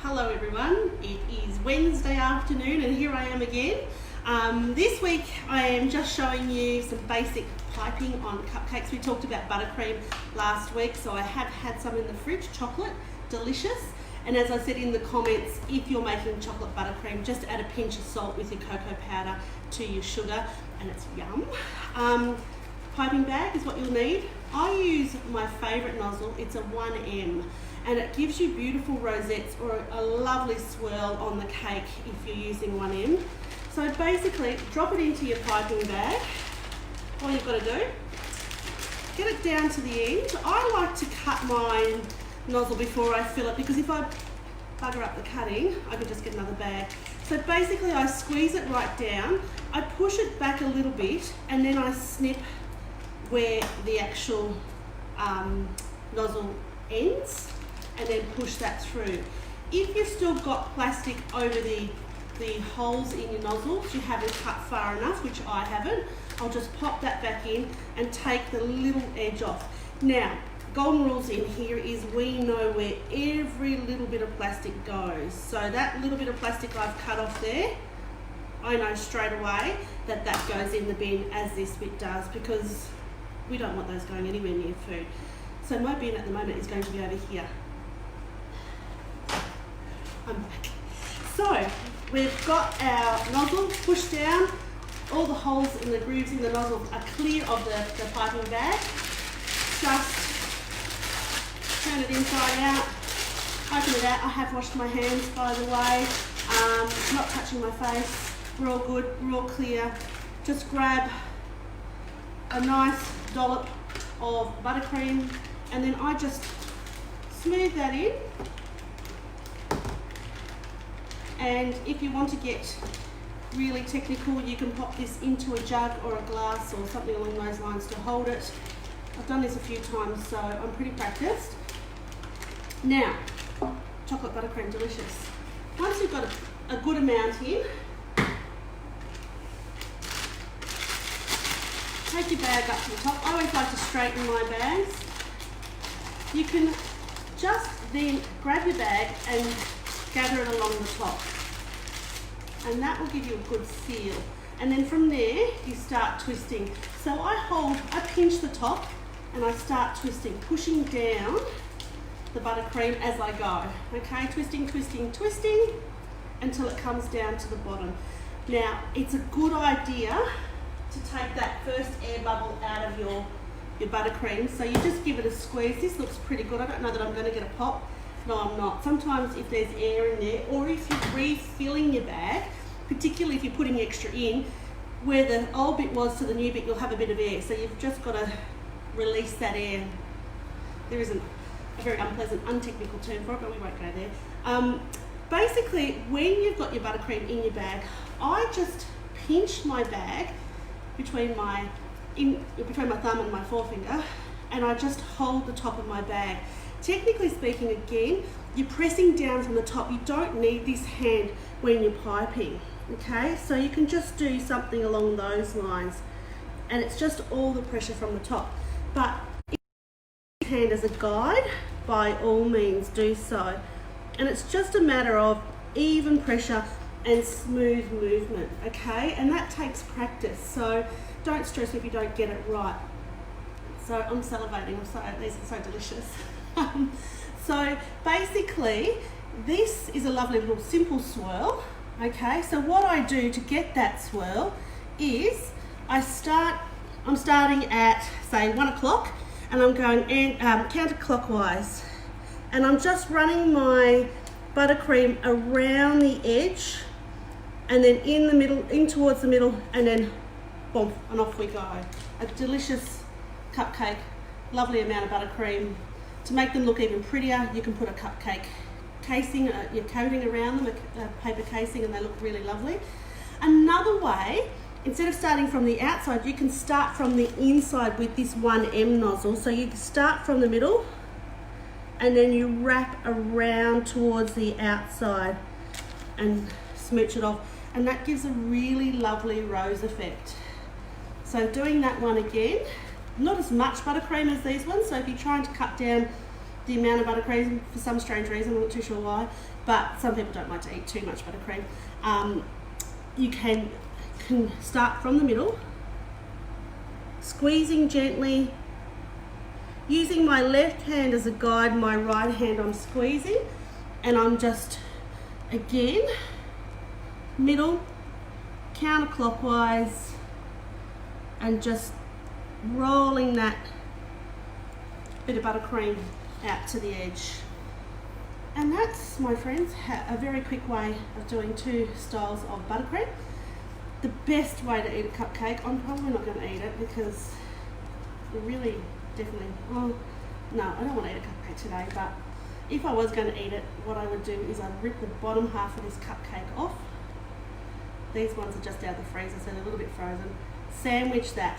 Hello everyone, it is Wednesday afternoon and here I am again. This week I am just showing you some basic piping on cupcakes. We talked about buttercream last week, so I have had some in the fridge, chocolate, delicious. And as I said in the comments, if you're making chocolate buttercream, just add a pinch of salt with your cocoa powder to your sugar and it's yum. Piping bag is what you'll need. I use my favourite nozzle, it's a 1M. And it gives you beautiful rosettes or a lovely swirl on the cake if you're using 1M. So basically, drop it into your piping bag. All you've got to do, get it down to the end. I like to cut my nozzle before I fill it because if I bugger up the cutting, I can just get another bag. So basically I squeeze it right down, I push it back a little bit and then I snip where the actual nozzle ends, and then push that through. If you've still got plastic over the holes in your nozzles, you haven't cut far enough, which I haven't, I'll just pop that back in and take the little edge off. Now, golden rules in here is we know where every little bit of plastic goes. So that little bit of plastic I've cut off there, I know straight away that that goes in the bin as this bit does, because we don't want those going anywhere near food. So my bin at the moment is going to be over here. I'm back. So we've got our nozzle pushed down, all the holes and the grooves in the nozzle are clear of the piping bag. Just turn it inside out, open it out. I have washed my hands, by the way, not touching my face. We're all good, we're all clear. Just grab a nice dollop of buttercream and then I just smooth that in. And if you want to get really technical, you can pop this into a jug or a glass or something along those lines to hold it. I've done this a few times, so I'm pretty practiced. Now, chocolate buttercream, delicious. Once you've got a good amount in, take your bag up to the top. I always like to straighten my bags. You can just then grab your bag and gather it along the top, and that will give you a good seal. And then from there you start twisting. So I pinch the top and I start twisting, pushing down the buttercream as I go. Okay, twisting, twisting, twisting until it comes down to the bottom. Now it's a good idea to take that first air bubble out of your buttercream. So you just give it a squeeze. This looks pretty good. I don't know that I'm going to get a pop. No, I'm not. Sometimes if there's air in there, or if you're refilling your bag, particularly if you're putting extra in, where the old bit was to the new bit, you'll have a bit of air. So you've just got to release that air. There isn't a very unpleasant, untechnical term for it, but we won't go there. Basically, when you've got your buttercream in your bag, I just pinch my bag between my thumb and my forefinger, and I just hold the top of my bag. Technically speaking, again, you're pressing down from the top. You don't need this hand when you're piping, okay? So you can just do something along those lines, and it's just all the pressure from the top. But if you use your hand as a guide, by all means do so. And it's just a matter of even pressure and smooth movement, okay? And that takes practice, so don't stress if you don't get it right. So I'm salivating, these are so delicious. So basically, this is a lovely little simple swirl, okay? So what I do to get that swirl is I'm starting at, say, 1 o'clock, and I'm going counterclockwise. And I'm just running my buttercream around the edge, and then in the middle, in towards the middle, and then boom, and off we go. A delicious cupcake, lovely amount of buttercream. To make them look even prettier, you can put a cupcake casing, your coating around them, a paper casing, and they look really lovely. Another way, instead of starting from the outside, you can start from the inside with this 1M nozzle. So you start from the middle, and then you wrap around towards the outside and smooch it off. And that gives a really lovely rose effect. So doing that one again, not as much buttercream as these ones, so if you're trying to cut down the amount of buttercream for some strange reason. I'm not too sure why, but some people don't like to eat too much buttercream. You can start from the middle, squeezing gently, using my left hand as a guide, my right hand I'm squeezing, and I'm just, again, middle, counterclockwise, and just rolling that bit of buttercream out to the edge. And that's, my friends, a very quick way of doing 2 styles of buttercream. The best way to eat a cupcake, I'm probably not going to eat it because it really definitely, oh no, I don't want to eat a cupcake today, but if I was going to eat it, what I would do is I'd rip the bottom half of this cupcake off. These ones are just out of the freezer, so they're a little bit frozen. Sandwich that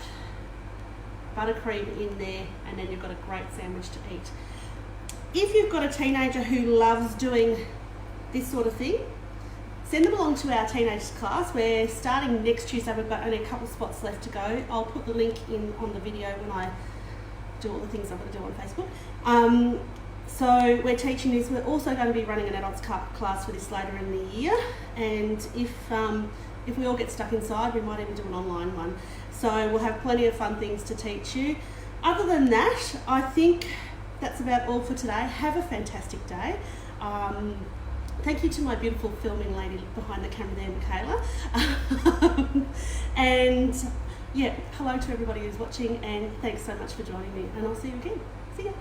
buttercream in there, and then you've got a great sandwich to eat. If you've got a teenager who loves doing this sort of thing, send them along to our teenagers class. We're starting next Tuesday. We've got only a couple of spots left to go. I'll put the link in on the video when I do all the things I'm going to do on Facebook. So we're teaching this. We're also going to be running an adults class for this later in the year, and if we all get stuck inside, we might even do an online one. So we'll have plenty of fun things to teach you. Other than that, I think that's about all for today. Have a fantastic day. Thank you to my beautiful filming lady behind the camera there, Michaela. And yeah, hello to everybody who's watching, and thanks so much for joining me, and I'll see you again. See ya.